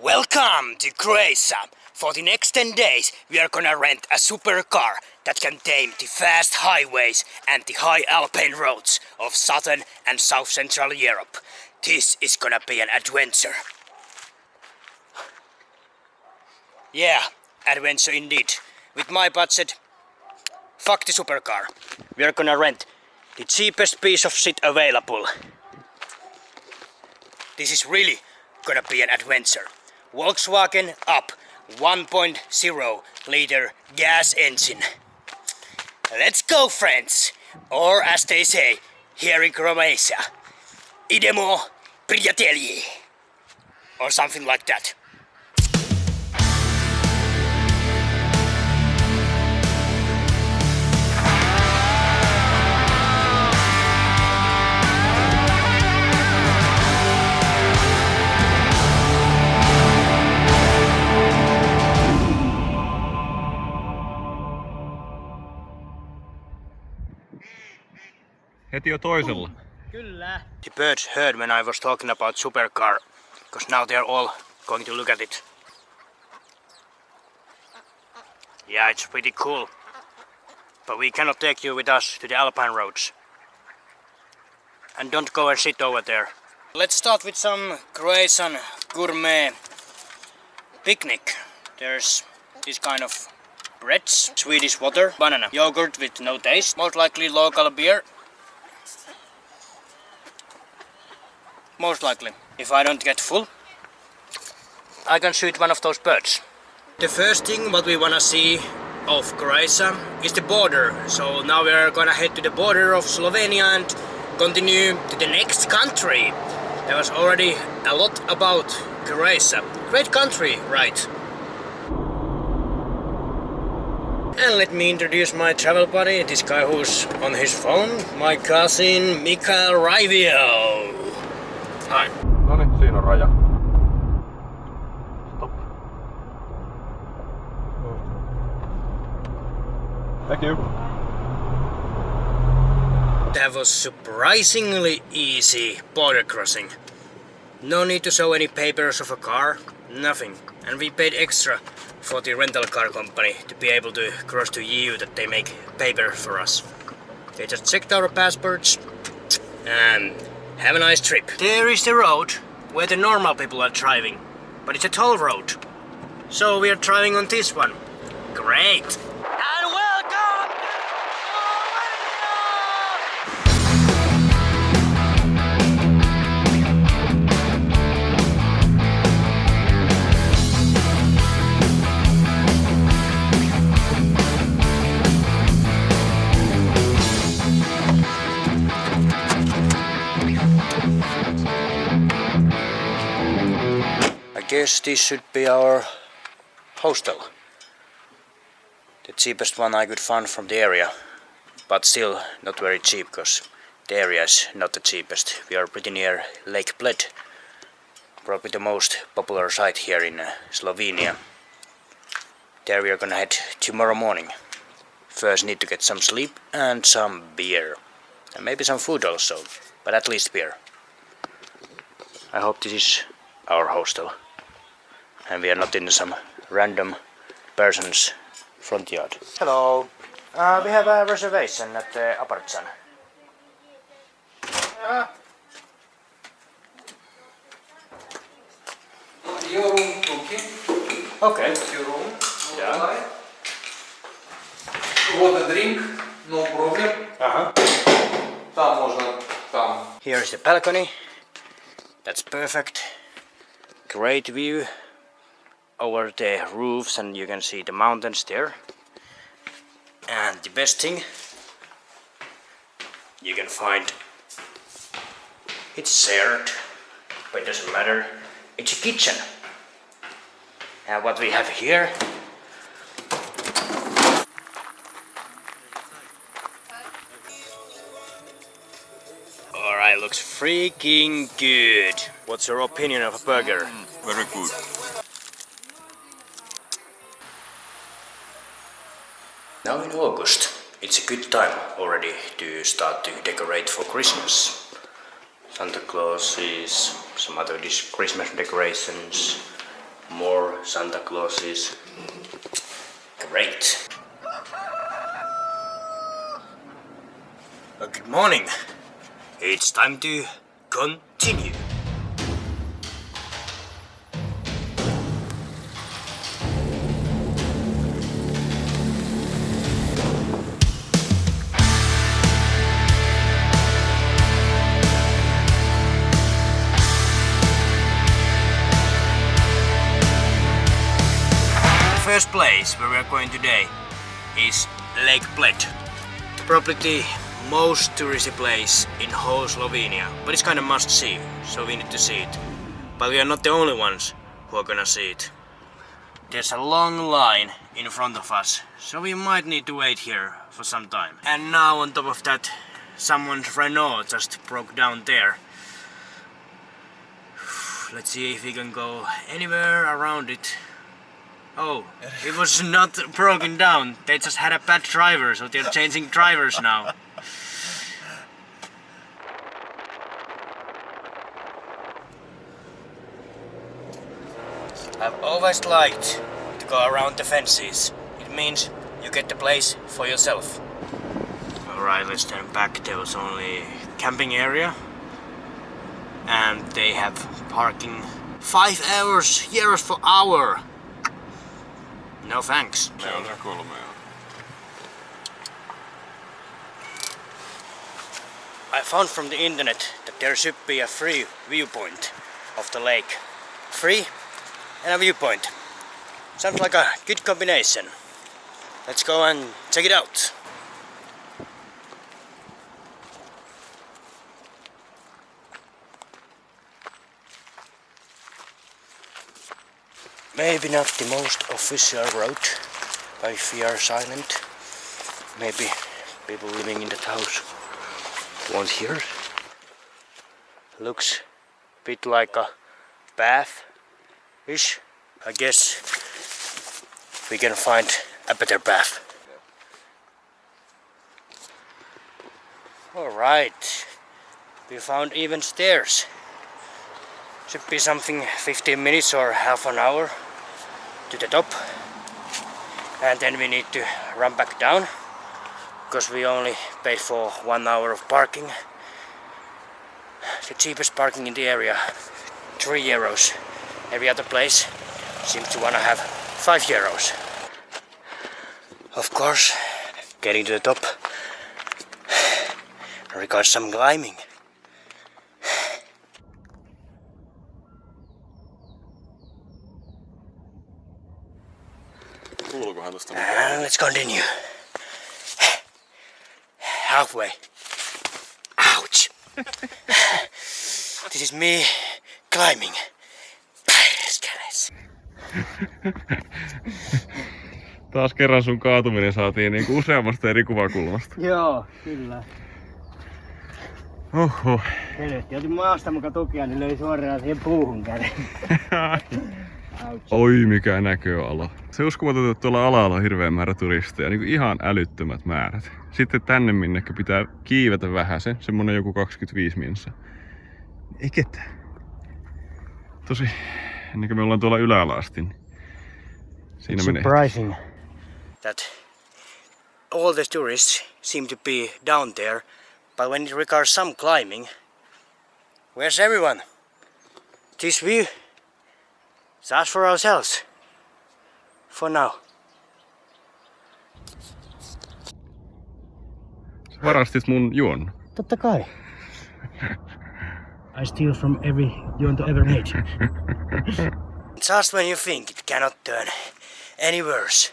Welcome to Croatia. For the next 10 days, we are gonna rent a supercar that can tame the fast highways and the high alpine roads of southern and south central Europe. This is gonna be an adventure. Yeah, adventure indeed. With my budget, fuck the supercar. We are gonna rent the cheapest piece of shit available. This is really gonna be an adventure. Volkswagen Up 1.0 liter gas engine. Let's go, friends! Or as they say here in Croatia, idemo prijatelji, or something like that. Heti jo toisella. Kyllä. The birds heard when I was talking about supercar, because now they are all going to look at it. Yeah, it's pretty cool. But we cannot take you with us to the alpine roads. And don't go and sit over there. Let's start with some Croatian gourmet picnic. There's this kind of breads, Swedish water, banana, yogurt with no taste, most likely local beer. Most likely. If I don't get full, I can shoot one of those birds. The first thing what we wanna see of Croatia is the border. So now we are gonna head to the border of Slovenia and continue to the next country. There was already a lot about Croatia. Great country, right? And let me introduce my travel buddy, this guy who's on his phone, my cousin Mikael Raivio. Hi. No niin, siinä on raja. Stop. Thank you. That was surprisingly easy border crossing. No need to show any papers of a car, nothing. And we paid extra for the rental car company to be able to cross to EU, that they make paper for us. They just checked our passports and have a nice trip. There is the road where the normal people are driving, but it's a toll road. So we are driving on this one. Great! And welcome to I guess this should be our hostel. The cheapest one I could find from the area, but still not very cheap because the area is not the cheapest. We are pretty near Lake Bled, probably the most popular site here in Slovenia. There we are gonna head tomorrow morning. First need to get some sleep and some beer. And maybe some food also, but at least beer. I hope this is our hostel. And we are not in some random person's front yard. Hello. We have a reservation at the Apartsan. Your room, okay? Okay. Your room. Yeah. Water drink, no problem. Там можно, там. Here is the balcony. That's perfect. Great view over the roofs, and you can see the mountains there. And the best thing you can find, it's shared, but it doesn't matter. It's a kitchen. And what we have here, alright, looks freaking good. What's your opinion of a burger? Very good. Now in August, it's a good time already to start to decorate for Christmas. Santa Clauses, some other Christmas decorations, Santa Claus is great. Good morning. It's time to continue. The first place where we are going today is Lake Bled. Probably the most touristy place in whole Slovenia, but it's kind of must see, so we need to see it. But we are not the only ones who are gonna see it. There's a long line in front of us, so we might need to wait here for some time. And now on top of that, someone's Renault just broke down there. Let's see if we can go anywhere around it. Oh, it was not broken down. They just had a bad driver, so they're changing drivers now. I've always liked to go around the fences. It means you get the place for yourself. Alright, let's turn back. There was only camping area. And they have parking 5 euros for hour. No thanks. Se on 3. I found from the internet that there should be a free viewpoint of the lake. Free and a viewpoint. Sounds like a good combination. Let's go and check it out. Maybe not the most official route, but if we are silent, maybe people living in that house won't hear. Looks a bit like a bath-ish. I guess we can find a better bath. Alright, we found even stairs. Should be something 15 minutes or half an hour to the top, and then we need to run back down because we only paid for 1 hour of parking. The cheapest parking in the area, 3 euros. Every other place seems to wanna have 5 euros. Of course, getting to the top requires some climbing. Kuuluukohan tosta And let's continue. Halfway. Ouch! This is me climbing. Taas kerran sun kaatuminen saatiin niinku useammasta eri kuvakulmasta. Joo, kyllä. Oho. Helvetti, otin maasta muka tukea, niin löi suoraan siihen puuhun käden. Oi mikä näköala. Se uskomaton, että tuolla alalla on hirveän määrä turisteja, niin ihan älyttömät määrät. Sitten tänne minnekä pitää kiivetä vähäsen, semmonen joku 25 minsa. Ei ketään. Tosi, ennen kuin me ollaan tuolla yläala asti, niin siinä menee. Surprising. That all the tourists seem to be down there, but when it requires some climbing, where's everyone? This view is us for ourselves. For now. Sä varastit mun juon. Totta kai. I steal from every juonto ever made. Just when you think it cannot turn any worse.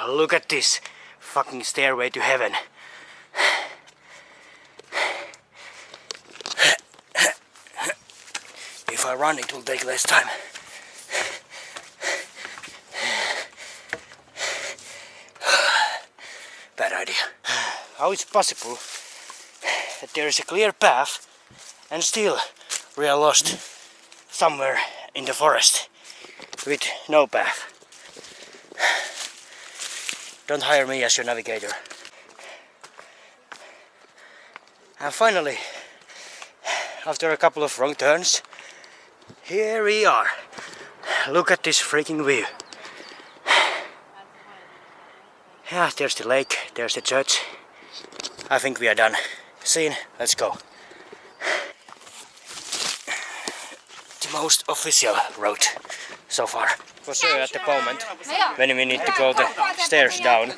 Look at this fucking stairway to heaven. If I run, it will take less time. Bad idea. How is it possible that there is a clear path and still we are lost somewhere in the forest with no path? Don't hire me as your navigator. And finally, after a couple of wrong turns, here we are. Look at this freaking view. Yeah, there's the lake, there's the church. I think we are done. Scene, let's go. The most official road so far. For sure at the moment, when we need to go the stairs down,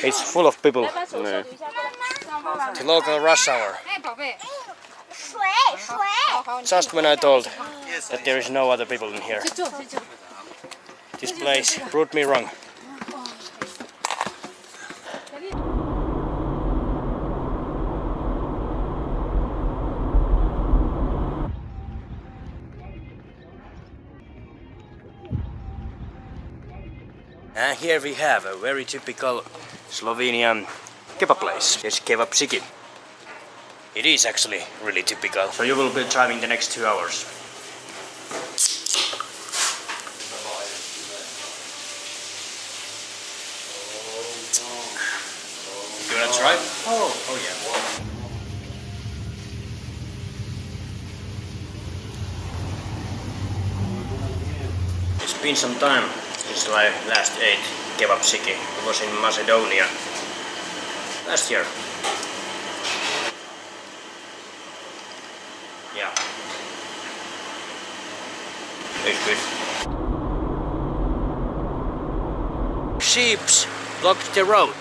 it's full of people. The local rush hour. Just when I told that there is no other people in here. This place proved me wrong. And here we have a very typical Slovenian kebab place. It's kebab siki. It is actually really typical. So you will be driving the next 2 hours. You wanna try? Oh yeah. It's been some time since I last ate kebab siki. It was in Macedonia last year. Yeah. It's good. Sheeps blocked the road.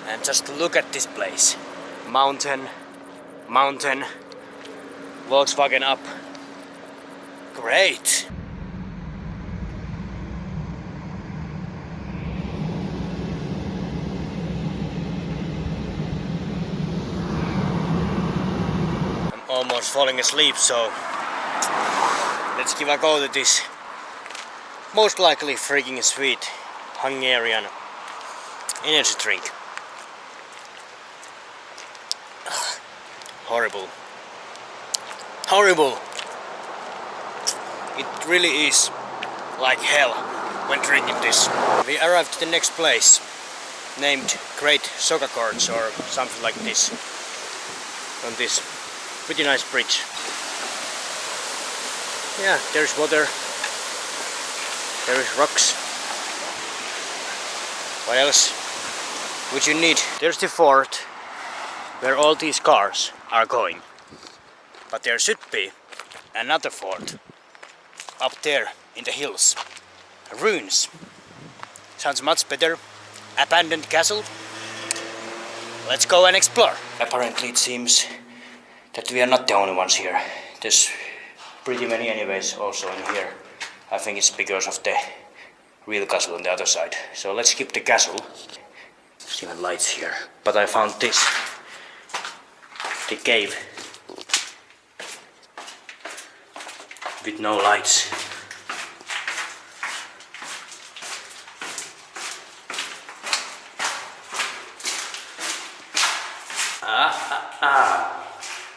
And just look at this place. Mountain, mountain, Volkswagen up. Great! I'm almost falling asleep, so let's give a go to this most likely freaking sweet Hungarian energy drink. Horrible. Horrible! It really is like hell when drinking this. We arrived at the next place, named Great Soccer Courts or something like this, on this pretty nice bridge. Yeah, there's water, there is rocks. What else would you need? There's the fort where all these cars are going. But there should be another fort up there in the hills. Ruins. Sounds much better. Abandoned castle. Let's go and explore. Apparently it seems that we are not the only ones here. There's pretty many anyways also in here. I think it's because of the real castle on the other side. So let's skip the castle. There's even lights here. But I found this. The cave. With no lights.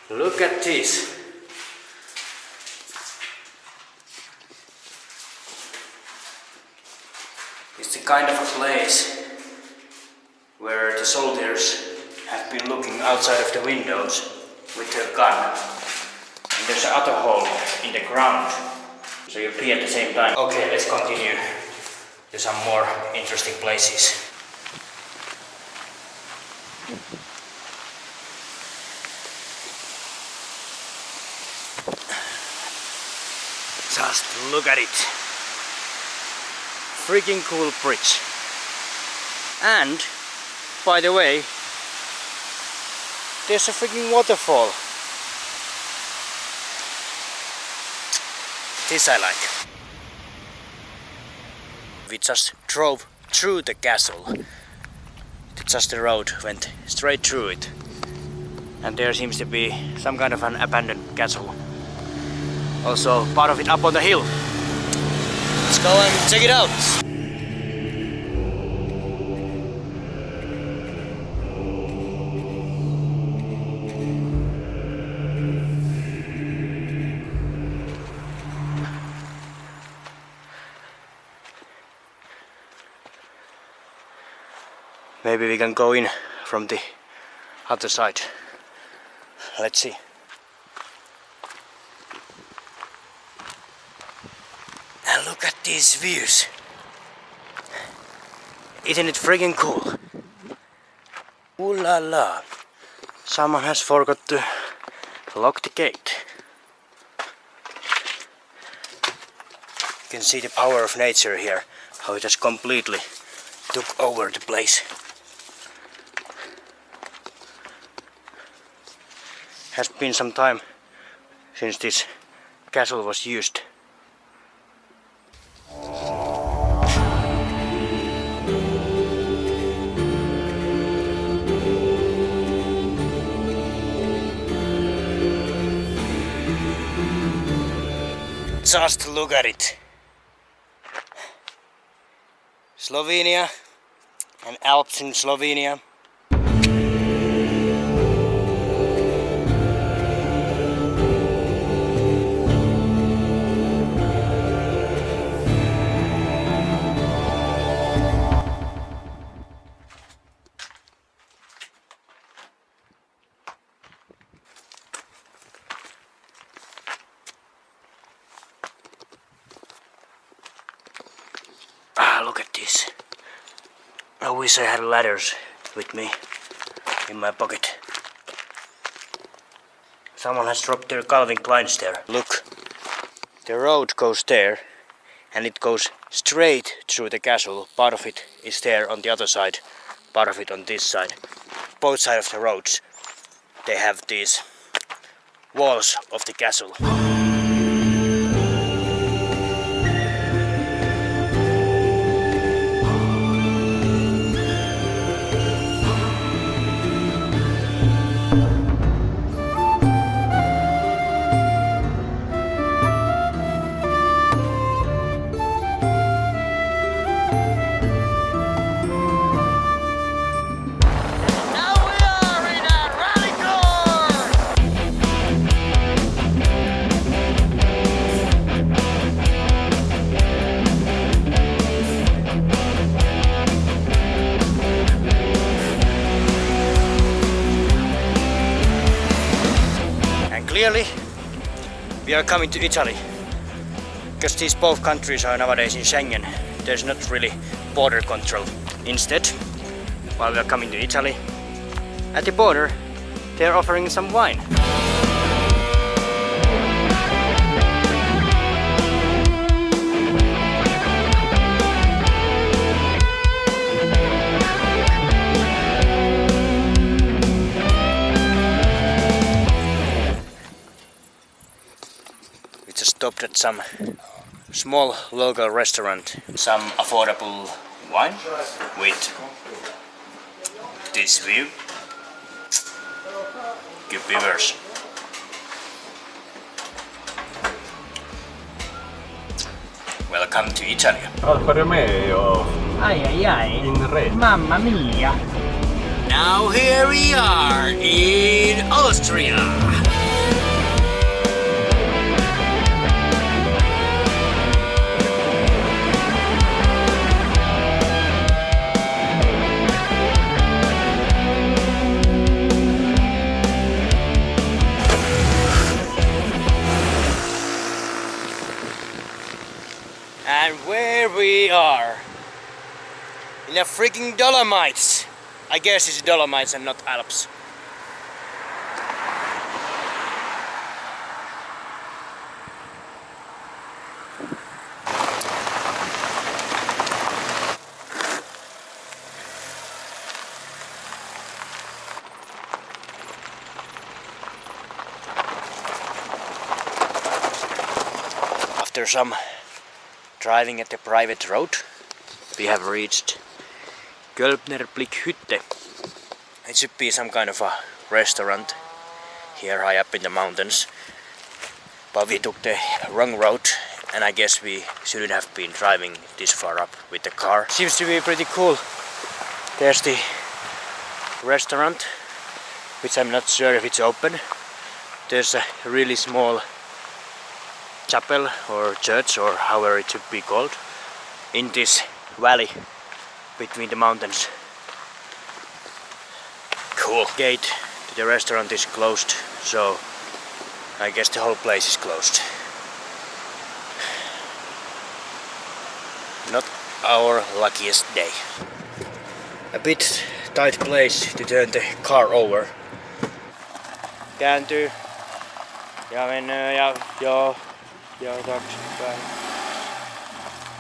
Look at this. It's the kind of a place where the soldiers have been looking outside of the windows with their gun. And there's another hole in the ground, so you pee at the same time. Okay, let's continue to some more interesting places. Just look at it. Freaking cool bridge. And, by the way, there's a freaking waterfall. This I like. We just drove through the castle. Just the road went straight through it. And there seems to be some kind of an abandoned castle. Also part of it up on the hill. Let's go and check it out. Maybe we can go in from the other side. Let's see. these views. Isn't it freaking cool? Ooh la la. Someone has forgot to lock the gate. You can see the power of nature here, how it has completely took over the place. Has been some time since this castle was used. Just look at it. Slovenia and Alps in Slovenia. Look at this. I wish I had ladders with me in my pocket. Someone has dropped their Calvin Kleins there. Look, the road goes there and it goes straight through the castle. Part of it is there on the other side, part of it on this side. Both sides of the roads, they have these walls of the castle. Clearly, we are coming to Italy, because these both countries are nowadays in Schengen. There's not really border control. Instead, while we are coming to Italy, at the border, they're offering some wine. Stopped at some small local restaurant. Some affordable wine with this view. Good beavers. Welcome to Italy. Alfa Romeo Ai ai ai. in red. Mamma mia. Now here we are in Austria. And where we are, in the freaking Dolomites. I guess it's Dolomites and not Alps. After some driving at the private road, we have reached Hütte. It should be some kind of a restaurant here high up in the mountains. But we took the wrong road and I guess we shouldn't have been driving this far up with the car. Seems to be pretty cool. There's the restaurant, which I'm not sure if it's open. There's a really small chapel or church or however it should be called in this valley between the mountains. Cool. Gate to the restaurant is closed, so I guess the whole place is closed. not our luckiest day. A bit tight place to turn the car over. Kääntyy ja menee ja joo taaksepäin.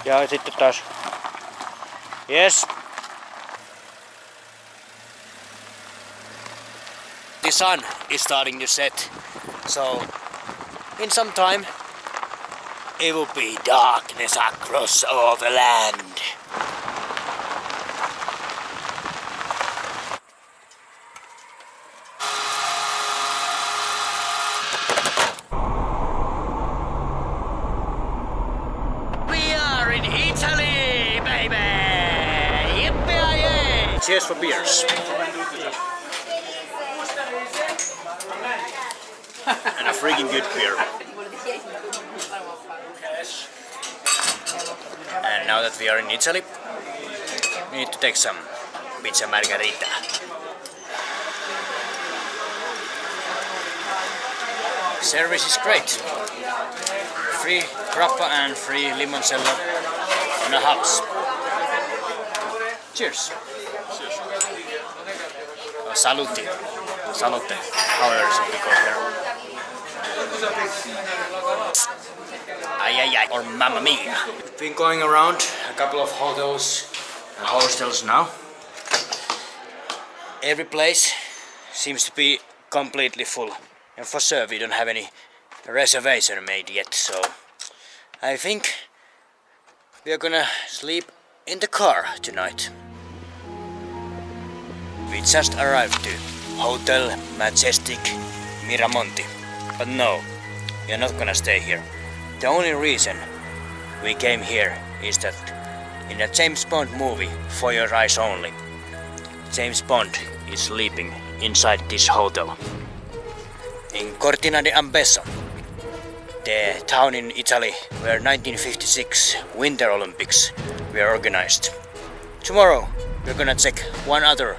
Ja sitten taas. Yes. The sun is starting to set, so in some time it will be darkness across all the land. We are in Italy, baby! Yippee-yay! Cheers for beers. And a freaking good beer. And now that we are in Italy, we need to take some pizza margarita. Service is great. Free grappa and free limoncello on a house. Cheers. Oh, saluti. Salute. However some people here. Ay, or mamma mia. We've been going around a couple of hotels and hostels now. Every place seems to be completely full. And for sure we don't have any reservation made yet, so I think we are gonna sleep in the car tonight. We just arrived to Hotel Majestic Miramonti. But no, we are not gonna stay here. The only reason we came here is that in a James Bond movie, For Your Eyes Only, James Bond is sleeping inside this hotel. In Cortina d'Ampezzo, the town in Italy where 1956 Winter Olympics were organized. Tomorrow we're gonna check one other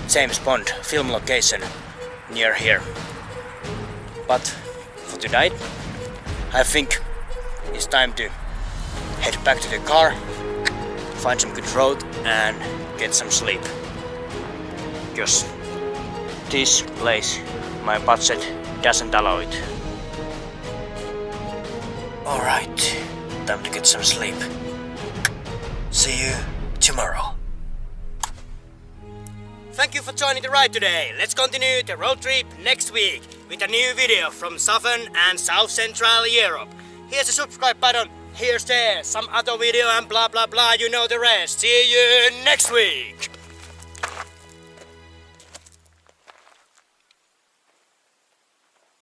James Bond film location near here. But for tonight, I think it's time to head back to the car, find some good road and get some sleep. Because this place, my budget doesn't allow it. Alright, time to get some sleep. See you tomorrow. Thank you for joining the ride today. Let's continue the road trip next week with a new video from Southern and South Central Europe. Here's a subscribe button, here's some other video and blah blah blah, you know the rest. See you next week.